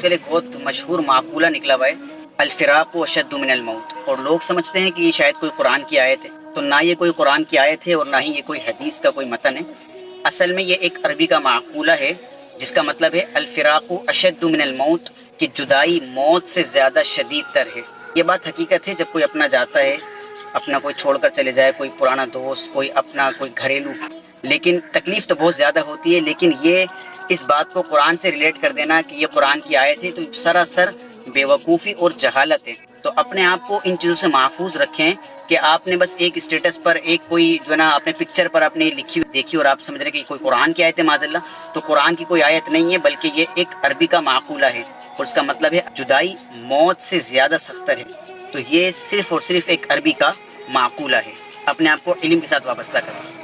کل ایک بہت مشہور معقولہ نکلا ہوا ہے، الفراق اشد من الموت، اور لوگ سمجھتے ہیں کہ یہ شاید کوئی قرآن کی آیت ہے، تو نہ یہ کوئی قرآن کی آیت ہے اور نہ ہی یہ کوئی حدیث کا کوئی متن ہے۔ اصل میں یہ ایک عربی کا معقولہ ہے جس کا مطلب ہے الفراق اشد من الموت، کہ جدائی موت سے زیادہ شدید تر ہے۔ یہ بات حقیقت ہے، جب کوئی اپنا جاتا ہے، اپنا کوئی چھوڑ کر چلے جائے، کوئی پرانا دوست، کوئی اپنا کوئی گھریلو، لیکن تکلیف تو بہت زیادہ ہوتی ہے۔ لیکن یہ اس بات کو قرآن سے ریلیٹ کر دینا کہ یہ قرآن کی آیت ہے تو سراسر بے وقوفی اور جہالت ہے۔ تو اپنے آپ کو ان چیزوں سے محفوظ رکھیں کہ آپ نے بس ایک اسٹیٹس پر ایک کوئی جو ہے نا اپنے پکچر پر آپ نے لکھی ہوئی دیکھی اور آپ سمجھ رہے کہ کوئی قرآن کی آیت ہے، معاذ اللہ، تو قرآن کی کوئی آیت نہیں ہے، بلکہ یہ ایک عربی کا معقولہ ہے، اور اس کا مطلب ہے جدائی موت سے زیادہ سختر ہے۔ تو یہ صرف اور صرف ایک عربی کا معقولہ ہے۔ اپنے آپ کو علم کے ساتھ وابستہ کریں۔